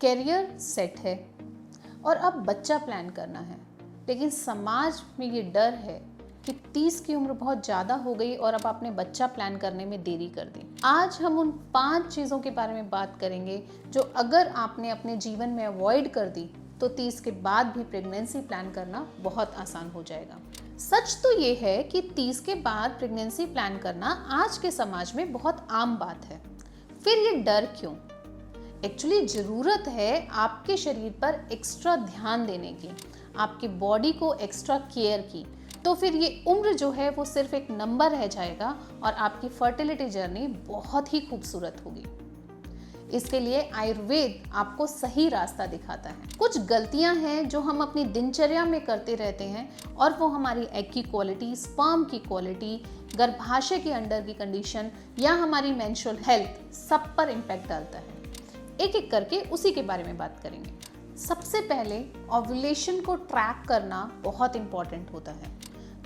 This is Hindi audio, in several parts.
करियर सेट है और अब बच्चा प्लान करना है, लेकिन समाज में ये डर है कि 30 की उम्र बहुत ज़्यादा हो गई और अब आपने बच्चा प्लान करने में देरी कर दी। आज हम उन 5 चीज़ों के बारे में बात करेंगे जो अगर आपने अपने जीवन में अवॉइड कर दी तो 30 के बाद भी प्रेगनेंसी प्लान करना बहुत आसान हो जाएगा। सच तो ये है कि 30 के बाद प्रेगनेंसी प्लान करना आज के समाज में बहुत आम बात है। फिर ये डर क्यों? एक्चुअली ज़रूरत है आपके शरीर पर एक्स्ट्रा ध्यान देने की, आपकी बॉडी को एक्स्ट्रा केयर की। तो फिर ये उम्र जो है वो सिर्फ एक नंबर रह जाएगा और आपकी फर्टिलिटी जर्नी बहुत ही खूबसूरत होगी। इसके लिए आयुर्वेद आपको सही रास्ता दिखाता है। कुछ गलतियां हैं जो हम अपनी दिनचर्या में करते रहते हैं और वो हमारी एग की क्वालिटी, स्पर्म की क्वालिटी, गर्भाशय की अंडर की कंडीशन या हमारी मेंस्ट्रुअल हेल्थ सब पर इम्पैक्ट डालता है। एक एक करके उसी के बारे में बात करेंगे। सबसे पहले ओव्यूलेशन को ट्रैक करना बहुत इंपॉर्टेंट होता है।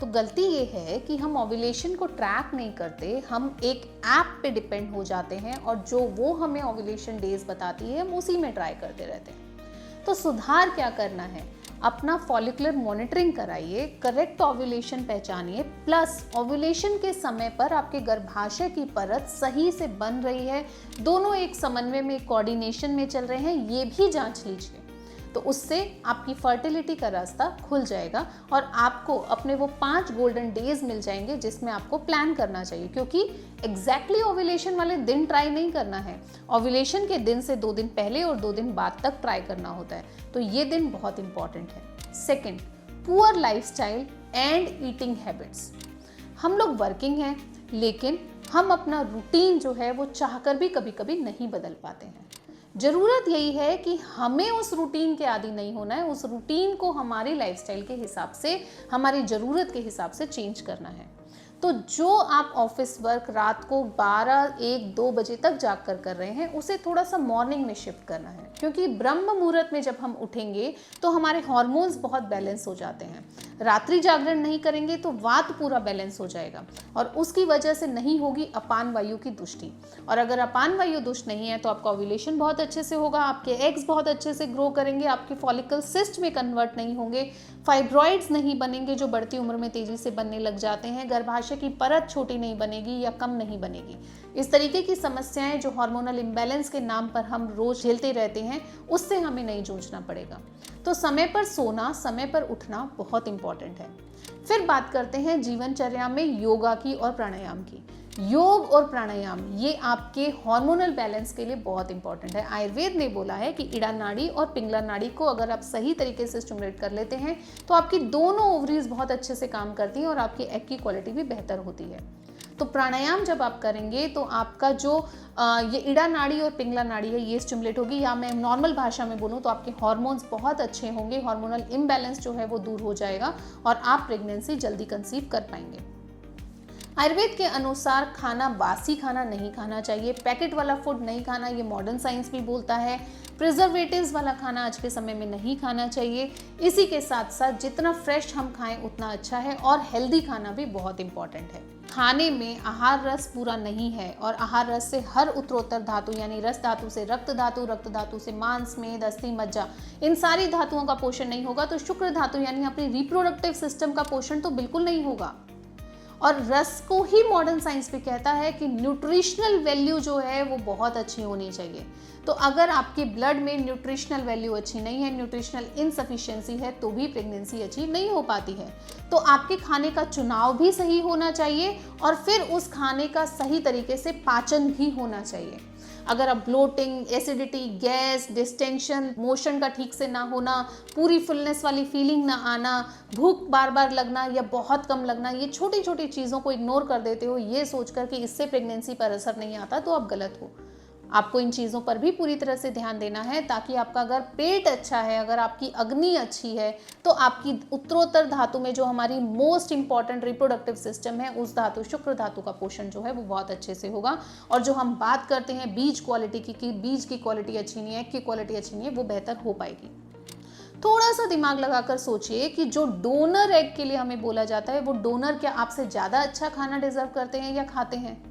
तो गलती ये है कि हम ओव्यूलेशन को ट्रैक नहीं करते, हम एक ऐप पे डिपेंड हो जाते हैं और जो वो हमें ओव्यूलेशन डेज बताती है हम उसी में ट्राई करते रहते हैं। तो सुधार क्या करना है? अपना फॉलिकुलर मॉनिटरिंग कराइए, करेक्ट ओव्यूलेशन पहचानिए, प्लस ओव्यूलेशन के समय पर आपके गर्भाशय की परत सही से बन रही है, दोनों एक समन्वय में, कोऑर्डिनेशन में चल रहे हैं, ये भी जांच लीजिए। तो उससे आपकी फर्टिलिटी का रास्ता खुल जाएगा और आपको अपने वो 5 गोल्डन डेज मिल जाएंगे जिसमें आपको प्लान करना चाहिए, क्योंकि एग्जैक्टली ओव्यूलेशन वाले दिन ट्राई नहीं करना है। ओव्यूलेशन के दिन से 2 दिन पहले और 2 दिन बाद तक ट्राई करना होता है, तो ये दिन बहुत इंपॉर्टेंट है। Second, poor lifestyle and eating habits. हम लोग वर्किंग हैं, लेकिन हम अपना रूटीन जो है वो चाहकर भी कभी कभी नहीं बदल पाते हैं। ज़रूरत यही है कि हमें उस रूटीन के आदी नहीं होना है, उस रूटीन को हमारी लाइफस्टाइल के हिसाब से, हमारी ज़रूरत के हिसाब से चेंज करना है। तो जो आप ऑफिस वर्क रात को 12, 1, 2 बजे तक जाग कर रहे हैं, उसे थोड़ा सा मॉर्निंग में शिफ्ट करना है, क्योंकि ब्रह्म मुहूर्त में जब हम उठेंगे तो हमारे हार्मोन्स बहुत बैलेंस हो जाते हैं। रात्रि जागरण नहीं करेंगे तो वात पूरा बैलेंस हो जाएगा और उसकी वजह से नहीं होगी अपान वायु की दुष्टि। और अगर अपान वायु दुष्ट नहीं है तो आपका ओव्यूलेशन बहुत अच्छे से होगा, आपके एग्स बहुत अच्छे से ग्रो करेंगे, आपके फॉलिकल सिस्ट में कन्वर्ट नहीं होंगे, फाइब्रॉइड्स नहीं बनेंगे जो बढ़ती उम्र में तेजी से बनने लग जाते हैं, गर्भाशय की परत छोटी नहीं बनेगी या कम नहीं बनेगी। इस तरीके की समस्याएं जो हार्मोनल इम्बैलेंस के नाम पर हम रोज झेलते रहते हैं, उससे हमें नहीं जूझना पड़ेगा। तो समय पर सोना, समय पर उठना बहुत इंपॉर्टेंट है। फिर बात करते हैं जीवनचर्या में योगा की और प्राणायाम की। योग और प्राणायाम ये आपके हार्मोनल बैलेंस के लिए बहुत इंपॉर्टेंट है। आयुर्वेद ने बोला है कि इड़ा नाड़ी और पिंगला नाड़ी को अगर आप सही तरीके से स्टिमुलेट कर लेते हैं तो आपकी दोनों ओवरीज बहुत अच्छे से काम करती हैं और आपकी एग की क्वालिटी भी बेहतर होती है। तो प्राणायाम जब आप करेंगे तो आपका जो ये इड़ा नाड़ी और पिंगला नाड़ी है ये स्टिमुलेट होगी, या मैं नॉर्मल भाषा में बोलूँ तो आपके हार्मोन्स बहुत अच्छे होंगे, हार्मोनल इम्बैलेंस जो है वो दूर हो जाएगा और आप प्रेगनेंसी जल्दी कंसीव कर पाएंगे। आयुर्वेद के अनुसार खाना बासी खाना नहीं खाना चाहिए, पैकेट वाला फूड नहीं खाना, ये मॉडर्न साइंस भी बोलता है। प्रिजर्वेटिव्स वाला खाना आज के समय में नहीं खाना चाहिए। इसी के साथ साथ जितना फ्रेश हम खाएं उतना अच्छा है और हेल्दी खाना भी बहुत इंपॉर्टेंट है। खाने में आहार रस पूरा नहीं है और आहार रस से हर उत्तरोत्तर धातु यानी रस धातु से रक्त धातु से मांस, मेद, अस्थि, मज्जा, इन सारी धातुओं का पोषण नहीं होगा तो शुक्र धातु यानी अपनी रिप्रोडक्टिव सिस्टम का पोषण तो बिल्कुल नहीं होगा। और रस को ही मॉडर्न साइंस भी कहता है कि न्यूट्रिशनल वैल्यू जो है वो बहुत अच्छी होनी चाहिए। तो अगर आपके ब्लड में न्यूट्रिशनल वैल्यू अच्छी नहीं है, न्यूट्रिशनल इनसफिशिएंसी है, तो भी प्रेगनेंसी अचीव नहीं हो पाती है। तो आपके खाने का चुनाव भी सही होना चाहिए और फिर उस खाने का सही तरीके से पाचन भी होना चाहिए। अगर आप bloating, acidity, gas, distension, motion का ठीक से ना होना, पूरी फुलनेस वाली फीलिंग ना आना, भूख बार बार लगना या बहुत कम लगना, ये छोटी छोटी चीज़ों को इग्नोर कर देते हो ये सोचकर कि इससे प्रेगनेंसी पर असर नहीं आता, तो आप गलत हो। आपको इन चीज़ों पर भी पूरी तरह से ध्यान देना है ताकि आपका अगर पेट अच्छा है, अगर आपकी अग्नि अच्छी है, तो आपकी उत्तरोत्तर धातु में जो हमारी मोस्ट इंपॉर्टेंट रिप्रोडक्टिव सिस्टम है उस धातु शुक्र धातु का पोषण जो है वो बहुत अच्छे से होगा। और जो हम बात करते हैं बीज क्वालिटी की कि बीज की क्वालिटी अच्छी नहीं है, एग की क्वालिटी अच्छी नहीं है, वो बेहतर हो पाएगी। थोड़ा सा दिमाग लगाकर सोचिए कि जो डोनर एग के लिए हमें बोला जाता है वो डोनर क्या आपसे ज़्यादा अच्छा खाना डिजर्व करते हैं या खाते हैं?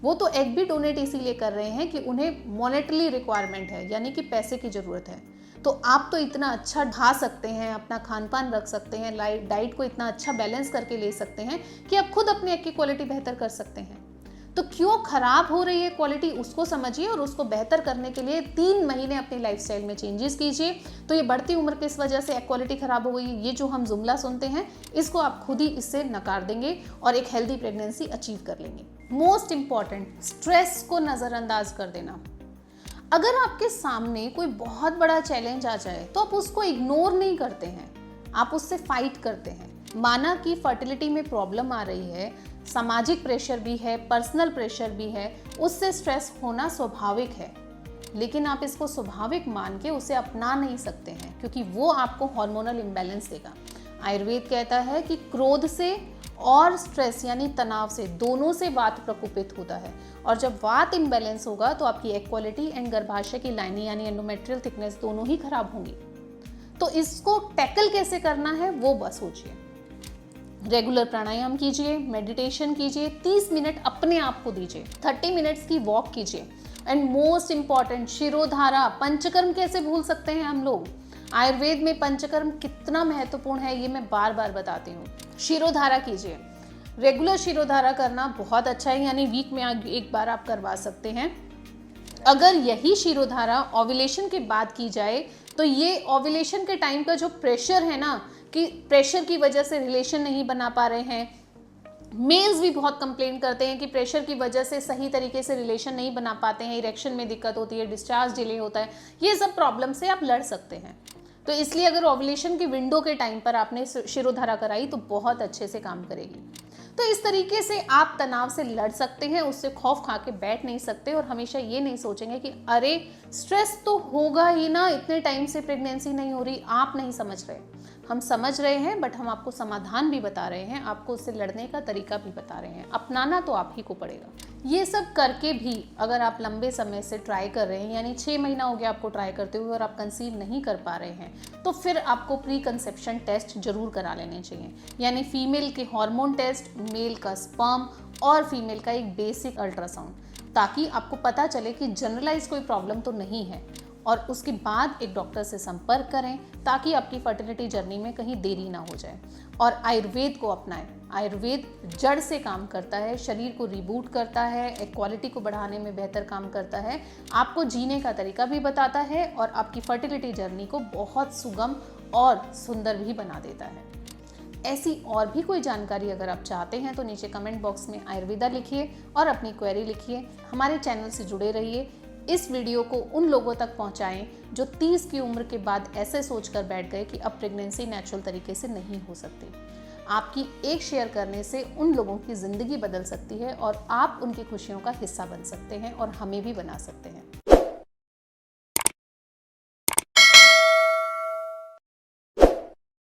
वो तो एग भी डोनेट इसीलिए कर रहे हैं कि उन्हें मॉनेटरी रिक्वायरमेंट है, यानी कि पैसे की ज़रूरत है। तो आप तो इतना अच्छा खा सकते हैं, अपना खान पान रख सकते हैं, डाइट को इतना अच्छा बैलेंस करके ले सकते हैं कि आप खुद अपने एग की क्वालिटी बेहतर कर सकते हैं। तो क्यों खराब हो रही है क्वालिटी, उसको समझिए और उसको बेहतर करने के लिए 3 महीने अपनी लाइफस्टाइल में चेंजेस कीजिए। तो ये बढ़ती उम्र किस वजह से एग क्वालिटी खराब हो गई, ये जो हम जुमला सुनते हैं, इसको आप खुद ही इससे नकार देंगे और एक हेल्दी प्रेगनेंसी अचीव कर लेंगे। मोस्ट इंपॉर्टेंट, स्ट्रेस को नज़रअंदाज कर देना। अगर आपके सामने कोई बहुत बड़ा चैलेंज आ जाए तो आप उसको इग्नोर नहीं करते हैं, आप उससे फाइट करते हैं। माना कि फर्टिलिटी में प्रॉब्लम आ रही है, सामाजिक प्रेशर भी है, पर्सनल प्रेशर भी है, उससे स्ट्रेस होना स्वाभाविक है, लेकिन आप इसको स्वाभाविक मान के उसे अपना नहीं सकते हैं, क्योंकि वो आपको हार्मोनल इम्बैलेंस देगा। आयुर्वेद कहता है कि क्रोध से और स्ट्रेस यानी तनाव से, दोनों से वात प्रकोपित होता है, और जब वात इम्बैलेंस होगा तो आपकी एग क्वालिटी एंड गर्भाशय की लाइनिंग यानी एंडोमेट्रियल थिकनेस दोनों ही खराब होंगी। तो इसको टैकल कैसे करना है वो बस सोचिए। रेगुलर प्राणायाम कीजिए, मेडिटेशन कीजिए, 30 मिनट अपने आप को दीजिए, 30 मिनट्स की वॉक कीजिए, and most important shirodhara. Panchakarma कैसे भूल सकते हैं हम लोग, आयुर्वेद में पंचकर्म कितना महत्वपूर्ण है ये मैं बार बार बताती हूँ। शिरोधारा कीजिए, रेगुलर शिरोधारा करना बहुत अच्छा है, यानी वीक में एक बार आप करवा सकते हैं। अगर यही शिरोधारा ओव्यूलेशन के बाद की जाए तो ये ओव्यूलेशन के टाइम का जो प्रेशर है ना, कि प्रेशर की वजह से रिलेशन नहीं बना पा रहे हैं, मेल्स भी बहुत कंप्लेन करते हैं कि प्रेशर की वजह से सही तरीके से रिलेशन नहीं बना पाते हैं, इरेक्शन में दिक्कत होती है, डिस्चार्ज डिले होता है, ये सब प्रॉब्लम से आप लड़ सकते हैं। तो इसलिए अगर ओव्यूलेशन की विंडो के टाइम पर आपने शिरोधारा कराई तो बहुत अच्छे से काम करेगी। तो इस तरीके से आप तनाव से लड़ सकते हैं, उससे खौफ खा के बैठ नहीं सकते और हमेशा ये नहीं सोचेंगे कि अरे स्ट्रेस तो होगा ही ना, इतने टाइम से प्रेगनेंसी नहीं हो रही। आप नहीं समझ रहे, हम समझ रहे हैं, बट हम आपको समाधान भी बता रहे हैं, आपको उससे लड़ने का तरीका भी बता रहे हैं। अपनाना तो आप ही को पड़ेगा। ये सब करके भी अगर आप लंबे समय से ट्राई कर रहे हैं, यानी 6 महीना हो गया आपको ट्राई करते हुए और आप कंसीव नहीं कर पा रहे हैं, तो फिर आपको प्री कंसेप्शन टेस्ट जरूर करा लेने चाहिए, यानी फीमेल के हार्मोन टेस्ट, मेल का स्पर्म और फीमेल का एक बेसिक अल्ट्रासाउंड, ताकि आपको पता चले कि जनरलाइज कोई प्रॉब्लम तो नहीं है। और उसके बाद एक डॉक्टर से संपर्क करें ताकि आपकी फर्टिलिटी जर्नी में कहीं देरी ना हो जाए। और आयुर्वेद को अपनाएं। आयुर्वेद जड़ से काम करता है, शरीर को रिबूट करता है, एक क्वालिटी को बढ़ाने में बेहतर काम करता है, आपको जीने का तरीका भी बताता है और आपकी फर्टिलिटी जर्नी को बहुत सुगम और सुंदर भी बना देता है। ऐसी और भी कोई जानकारी अगर आप चाहते हैं तो नीचे कमेंट बॉक्स में आयुर्वेदा लिखिए और अपनी क्वेरी लिखिए। हमारे चैनल से जुड़े रहिए। इस वीडियो को उन लोगों तक पहुंचाएं जो 30 की उम्र के बाद ऐसे सोचकर बैठ गए कि अब प्रेगनेंसी नेचुरल तरीके से नहीं हो सकती। आपकी एक शेयर करने से उन लोगों की ज़िंदगी बदल सकती है और आप उनकी खुशियों का हिस्सा बन सकते हैं और हमें भी बना सकते हैं।